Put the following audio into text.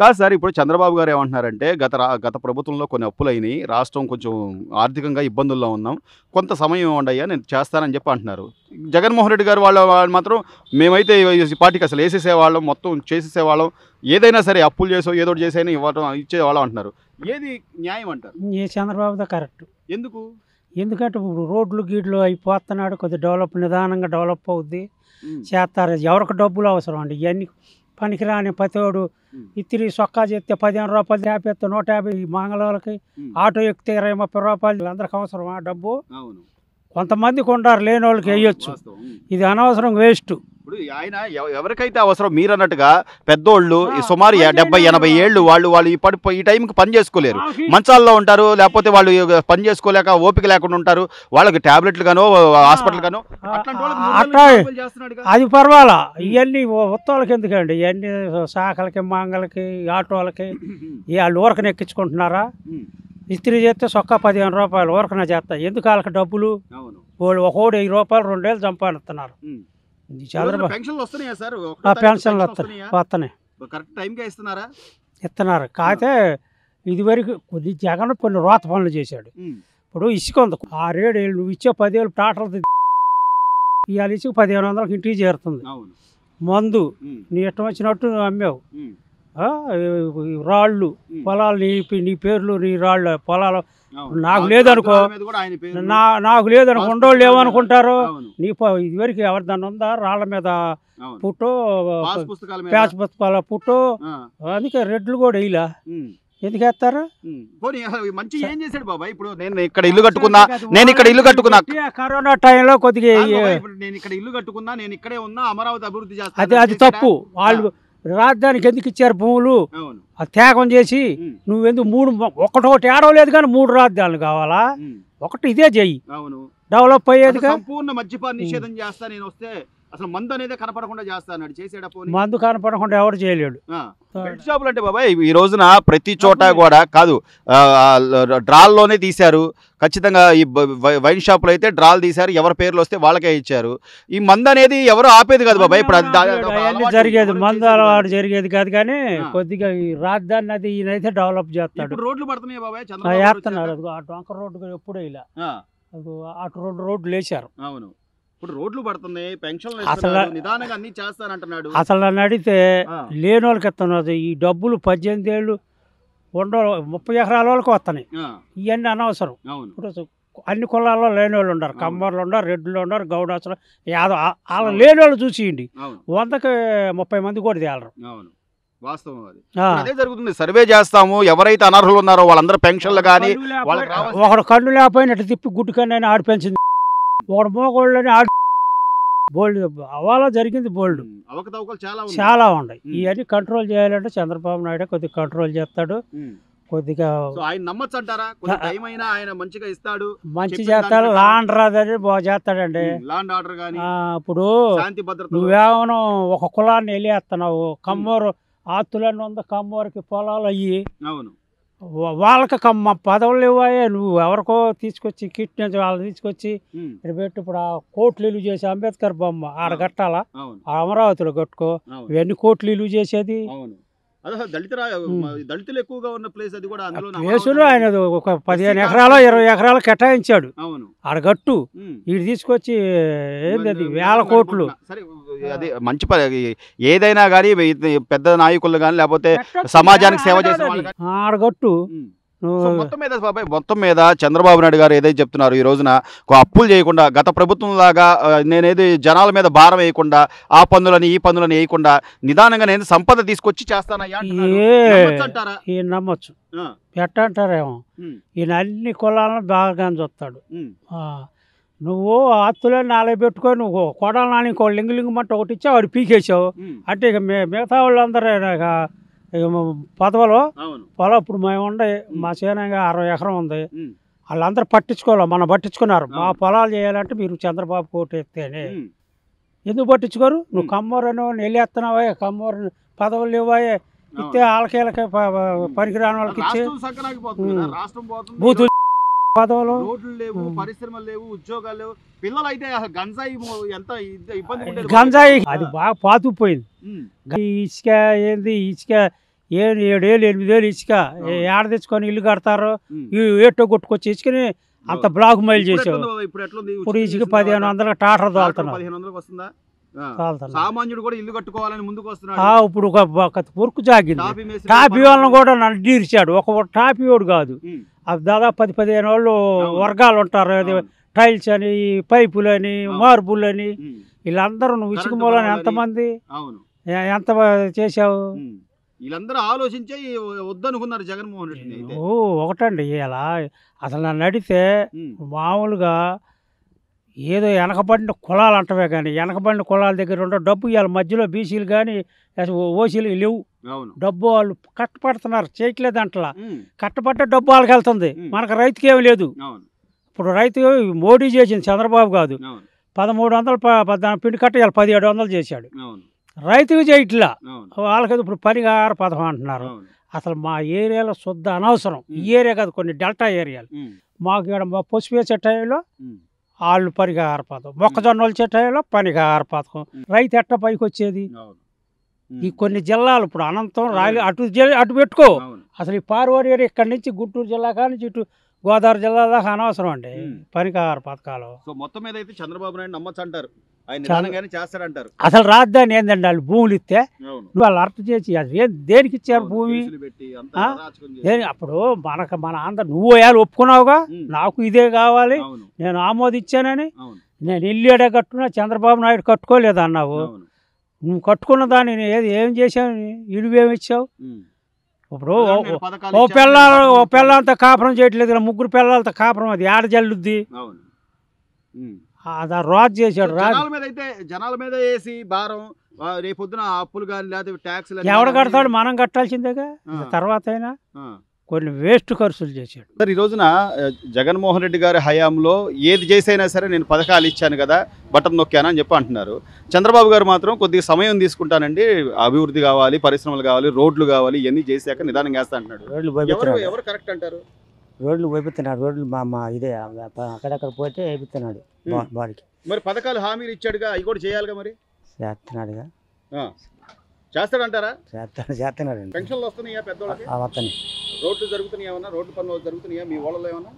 కాదు సార్. ఇప్పుడు చంద్రబాబు గారు ఏమంటున్నారంటే, గత ప్రభుత్వంలో కొన్ని అప్పులయినియి. రాష్ట్రం కొంచెం ఆర్థికంగా ఇబ్బందుల్లో ఉన్నాం. కొంత సమయం ఇవ్వండయ్యా నేను చేస్తానని చెప్పి అంటున్నారు. జగన్మోహన్ రెడ్డి గారు వాళ్ళు మాత్రం మేమైతే ఈ పార్టీకి అసలు ఏసేసేవాళ్ళం, మొత్తం చేసేసేవాళ్ళం. ఏదైనా సరే అప్పులు చేసో ఏదో ఒకటి చేసైనా ఇచ్చేవాళ్ళం అంటున్నారు. ఏది న్యాయం అంటారు? ఈ చంద్రబాబుదే కరెక్ట్. ఎందుకు? ఎందుకంటే ఇప్పుడు రోడ్లు గీడ్లు అయిపోతున్నాడు, కొద్దిగా నిదానంగా డెవలప్ అవుద్ది హ్మ్. చేస్తారు. ఎవరికి డబ్బులు అవసరం అండి ఇవన్నీ పనికిరాని ప్రతివాడు. హ్మ్. ఇత్తిరి సొక్కా చేస్తే 15 రూపాయలు చేపేస్తే 150 మంగళవాళ్ళకి, హ్మ్. ఆటో ఎక్కితే 20-30 రూపాయలు. అందరికి అవసరమా డబ్బు? అవును. కొంతమందికి ఉండారు, లేని వాళ్ళకి వేయొచ్చు. వాస్తవం. ఇది అనవసరం వేస్ట్. ఇప్పుడు ఆయన ఎవరికైతే అవసరం మీరన్నట్టుగా పెద్దోళ్ళు ఈ సుమారు పని 70-80 ఏళ్ళు వాళ్ళు ఈ టైంకి పని చేసుకోలేరు. మంచాల్లో ఉంటారు, లేకపోతే వాళ్ళు పని చేసుకోలేక ఓపిక లేకుండా ఉంటారు. వాళ్ళకి టాబ్లెట్లు గానో హాస్పిటల్ గానో అట్లాంటి వాళ్ళకి అట్లా చేస్తున్నాడుగా. అది పర్వాలా. ఇవన్నీ ఉత్తవాళ్ళకి ఎందుకండి? ఇవన్నీ శాఖలకి, మంగళకి, ఆటోలకి వాళ్ళు ఊరకన ఎక్కించుకుంటున్నారా? ఇస్త్రీ చేస్తే సొక్కా 15 రూపాయలు ఊరకన చేస్తా. ఎందుకు వాళ్ళకి డబ్బులు? అవును. వాళ్ళు ఒకడు 1000 రూపాయలు 2 ఏళ్ళు సంపాదిస్తున్నారు. చంద్రబాబు పెన్షన్లు వస్తున్నాయా సార్? పెన్షన్లు వస్తున్నాయి. కరెక్ట్ టైంకే ఇస్తున్నారా? ఇస్తున్నారు. కాకపోతే ఇదివరకు కొద్ది జగన్ కొన్ని రోత పనులు చేశాడు. ఇప్పుడు ఇసుక ఉంది 6-7 ఏళ్ళు, నువ్వు ఇచ్చే 10,000 టాటర్లు ఇవాళ ఇసుక 1500కి ఇంటికి చేరుతుంది. మందు నీ ఇష్టం వచ్చినట్టు నువ్వు అమ్మావు. రాళ్ళు పొలాలు నీ పేర్లు, నీ రాళ్ళు పొలాలు నాకు లేదనుకో, నాకు లేదనుకో, ఉండోళ్ళు ఏమనుకుంటారు? నీ ఇదివరకు ఎవరి దాన్ని ఉందా? రాళ్ల మీద పుట్టో, ప్యాచ్ పుస్తకాల పుట్టో. అందుకే రెడ్లు కూడా ఇలా ఎందుకు వేస్తారు? మంచి ఏం చేశాడు బాబాయ్? ఇప్పుడు నేను ఇక్కడ ఇల్లు కట్టుకున్నా కరోనా టైంలో కొద్దిగా నేను ఇక్కడ ఇల్లు కట్టుకున్నా, నేను ఇక్కడే ఉన్నా, అమరావతి అభివృద్ధి చేస్తా. అది తప్పు. వాళ్ళు రాజధానికి ఎందుకు ఇచ్చారు భూములు? త్యాగం చేసి నువ్వెందుకు ఒకటి ఏడవలేదు కానీ 3 రాజధానులు కావాలా? ఒకటి ఇదే చెయ్యి, డెవలప్ అయ్యేది. సంపూర్ణ మద్యపాన నిషేధం చేస్తా నేను వస్తే, అసలు మందు అనేది కనపడకుండా చేస్తాడు. చేసాడా? మందు కనపడకుండా ఎవరు చేయలేడు. బెల్ట్ షాపులు అంటే బాబాయ్ ఈ రోజున ప్రతి చోట కూడా కాదు, డ్రాల్లోనే తీశారు. ఖచ్చితంగా ఈ వైన్ షాపులు అయితే డ్రాల్ తీశారు, ఎవరి పేర్లు వస్తే వాళ్ళకే ఇచ్చారు. ఈ మందు అనేది ఎవరు ఆపేది కాదు బాబాయ్. ఇప్పుడు జరిగేది మందు అలవాటు జరిగేది కాదు. కానీ కొద్దిగా ఈ రాజధాని అది ఈయనైతే డెవలప్ చేస్తాడు. రోడ్లు పడుతున్నాయి బాబాయ్, వేస్తున్నారు. ఆ డొంక రోడ్డు ఎప్పుడూ ఇలా అటు 2 రోడ్లు వేశారు. అవును. ఇప్పుడు రోడ్లు పడుతున్నాయి, పెన్షన్లు నిదానంగా అన్ని చేస్తానంటున్నాడు. అసలు నన్ను అడిగితే లేని వాళ్ళకి ఇస్తున్నది ఈ డబ్బులు. 18 ఏళ్ళు 30 ఎకరాల వాళ్ళకి వస్తున్నాయి. ఇవన్నీ అనవసరం. ఇప్పుడు అన్ని కులాల్లో లేని వాళ్ళు ఉన్నారు. కమ్మర్లు ఉన్నారు, రెడ్లు ఉన్నారు, గౌడాసులు, యాదవ్. వాళ్ళ లేని వాళ్ళు చూసియండి, 100కి 30 మంది కూడా తేలరు. వాస్తవం. అది అదే జరుగుతుంది. సర్వే చేస్తాము, ఎవరైతే అనర్హులు ఉన్నారో వాళ్ళందరూ పెన్షన్లు కానీ ఒకడు కన్ను లేకపోయినట్టు తిప్పి గుడ్డుకన్నా ఆడి పెంచింది. ఒకడు మోగోళ్ళని ఆడి బోల్డ్ అవాలా జరిగింది. బోల్డ్ చాలా ఉన్నాయి. ఇవన్నీ కంట్రోల్ చేయాలంటే చంద్రబాబు నాయుడు కొద్దిగా కంట్రోల్ చేస్తాడు. కొద్దిగా మంచి చేస్తాడు. లాండ్ రాదని బాగా చేస్తాడండి. ఇప్పుడు నువ్వేమో ఒక కులాన్ని వెళ్ళేస్తున్నావు, కమ్మోరు ఆస్తులన్నీ ఉంది, కమ్మోరికి పొలాలు అయ్యి వాళ్ళకి పదవులు ఇవ్వాయే. నువ్వు ఎవరికో తీసుకొచ్చి కిట్ నుంచి వాళ్ళు తీసుకొచ్చి పెట్టి ఇప్పుడు ఆ కోట్లు ఇల్లు చేసి అంబేద్కర్ బొమ్మ ఆడ కట్టాలా? అమరావతిలో కట్టుకో. ఇవన్నీ కోట్లు ఇల్లు చేసేది. దళితులు ఎక్కువగా ఉన్న ప్లేస్ అది కూడా. ప్లేసులు ఆయన ఒక 15 ఎకరాలు 20 ఎకరాలు కేటాయించాడు ఆడ గట్టు. వీడు తీసుకొచ్చి ఏంది అది 1000 కోట్లు. అది మంచి పని. ఏదైనా కానీ పెద్ద నాయకులు కానీ లేకపోతే సమాజానికి సేవ చేసే ఆడగట్టు. మొత్తం మీద చంద్రబాబు నాయుడు గారు ఏదైతే చెప్తున్నారు, ఈ రోజున అప్పులు చేయకుండా గత ప్రభుత్వం లాగా నేనేది జనాల మీద భారం వేయకుండా, ఆ పన్నులని ఈ పన్నులని వేయకుండా నిదానంగా నేను సంపద తీసుకొచ్చి చేస్తానయ్యా. నమ్మొచ్చు. ఎట్టంటారేమో ఈయన అన్ని కులాలను బాగా చూస్తాడు. నువ్వు ఆస్తులే 4 పెట్టుకొని నువ్వు కొడాలి నాని ఇంకో లింగమంట ఒకటి ఇచ్చావు, వాడు పీకేసావు అంటే ఇక మిగతా వాళ్ళందరూ పదవలో పొలం. ఇప్పుడు మేము ఉండే మా చేనంగా 60 ఎకరం ఉంది. వాళ్ళందరూ పట్టించుకోవాలి, మనం పట్టించుకున్నారు. మా పొలాలు చేయాలంటే మీరు చంద్రబాబు కోటు ఎత్తేనే. ఎందుకు పట్టించుకోరు? నువ్వు కమ్మోరను వెళ్ళేస్తున్నావా? కమ్మోరు పదవులు ఇవ్వాయే ఇస్తే వాళ్ళకి పనికిరాని వాళ్ళకి ఇచ్చే బూతులు పదవులు. పరిశ్రమలు లేవు, ఉద్యోగాలు లేవు. పిల్లలు అయితే గంజాయి ఎంత ఇబ్బంది. గంజాయి అది బాగా పాతుకుపోయింది. ఇసుక ఏంది, ఇసుక 7 ఏళ్ళు 8 ఏళ్ళు ఇసుక ఏడ తెచ్చుకొని ఇల్లు కడతారు ఏటో కొట్టుకొచ్చి ఇసుకని అంత బ్లాక్ మైల్ చేసావు. ఇప్పుడు ఇసుక 1500 టాటర్ తోలుతున్నారు. సామాన్యుడు కూడా ఇల్లు కట్టుకోవాలని ముందుకు వస్తున్నాడు. ఇప్పుడు ఒక వర్క్ జాగింది. టాపీ వాళ్ళని కూడా నన్ను తీర్చాడు. ఒక టాపీ వాడు కాదు, దాదాపు 10-15 వాళ్ళు వర్గాలు ఉంటారు. టైల్స్ అని, పైపులు అని, మార్బుల్ అని, వీళ్ళందరూ నువ్వు ఇసుక మూలని ఎంతమంది ఎంత చేసావు? వీళ్ళందరూ ఆలోచించే వద్దనుకున్నారు జగన్మోహన్ రెడ్డి. ఒకటండి ఇలా అసలు నన్ను అడిగితే మామూలుగా ఏదో వెనకబడిన కులాలు అంటవే కానీ వెనకబడిన కులాల దగ్గర ఉండే డబ్బు ఇవాళ మధ్యలో బీసీలు కానీ ఓసీలు లేవు. డబ్బు వాళ్ళు కట్టపడుతున్నారు, చేయట్లేదు అంటలా. కట్టబడ్డ డబ్బు వాళ్ళకి వెళ్తుంది, మనకు రైతుకి ఏమి లేదు. ఇప్పుడు రైతు మోడీ చేసింది, చంద్రబాబు కాదు. 1300 పిండి కట్ట ఇవాళ 1700 చేశాడు. రైతుకి చేయట్లా, వాళ్ళకి ఇప్పుడు పరిహార పథకం అంటున్నారు. అసలు మా ఏరియాలో శుద్ధ అనవసరం. ఈ ఏరియా కాదు, కొన్ని డెల్టా ఏరియాలు. మాకు ఇక్కడ పసుపు వేసే టైంలో వాళ్ళు పరిహార పథకం, మొక్కజొన్న వచ్చే టైంలో పరిహార పథకం. రైతు ఎట్ట పైకి వచ్చేది? ఈ కొన్ని జిల్లాలు ఇప్పుడు అనంతం రాయలు అటు పెట్టుకో. అసలు ఈ పార్వడి ఏరియా ఇక్కడి నుంచి గుంటూరు జిల్లా కానీ ఇటు గోదావరి జిల్లా దాకా అనవసరం అండి పరిహార పథకాలు. మొత్తం మీద అయితే చంద్రబాబు నాయుడు నమ్మచ్చు అంటారు, ఆయన చేస్తారంటారు. అసలు రాజధాని ఏందండి, వాళ్ళు భూములు ఇస్తే వాళ్ళు అర్థం చేసి అది దేనికి ఇచ్చారు భూమి? అప్పుడు మన ఆంధ్ర నువ్వు వేయాలి ఒప్పుకున్నావుగా, నాకు ఇదే కావాలి, నేను ఆమోదించానని. నేను ఇల్లు కట్టుకున్నా, చంద్రబాబు నాయుడు కట్టుకోలేదు అన్నావు. నువ్వు కట్టుకున్న దాన్ని ఏం చేసావు? ఇల్లువేమి ఇచ్చావు? ఇప్పుడు ఓ పిల్లలతో కాపురం చేయట్లేదు, 3 పిల్లలతో కాపురం, అది ఏడ జల్లుద్ది? రాజు చేశాడు. జనాల మీద వేసి భారం రేపొద్దున అప్పులు కానీ లేకపోతే ట్యాక్స్ ఎవడు కడతాడు? మనం కట్టాల్సిందేగా. తర్వాత అయినా కొన్ని వేస్ట్ ఖర్చులు చేశాడు. సార్, ఈ రోజున జగన్మోహన్ రెడ్డి గారి హయాంలో ఏది చేసైనా సరే నేను పథకాలు ఇచ్చాను కదా, బటన్ నొక్కాను అని చెప్పి అంటున్నారు. చంద్రబాబు గారు మాత్రం కొద్దిగా సమయం తీసుకుంటానండి, అభివృద్ధి కావాలి, పరిశ్రమలు కావాలి, రోడ్లు కావాలి, ఇవన్నీ చేశాక నిదానంగా వేస్తా అంటున్నాడు. ఎవరు కరెక్ట్ అంటారు? రోడ్లు వేపిస్తున్నాడు. రోడ్లు మా ఇదే అక్కడక్కడ పోతే వేపిస్తున్నాడు బాడీకి. మరి పథకాలు హామీలు ఇచ్చాడుగా, అవి కూడా చేయాలిగా, మరి చేస్తున్నాడుగా. చేస్తాడంటారా? చేస్తున్నాడు. పెన్షన్లు వస్తున్నాయా పెద్దవాళ్ళకి? వస్తున్నాయి. రోడ్లు జరుగుతున్నాయి, ఏమన్నా రోడ్డు పనులు జరుగుతున్నాయా మీ ఊళ్ళలో ఏమన్నా?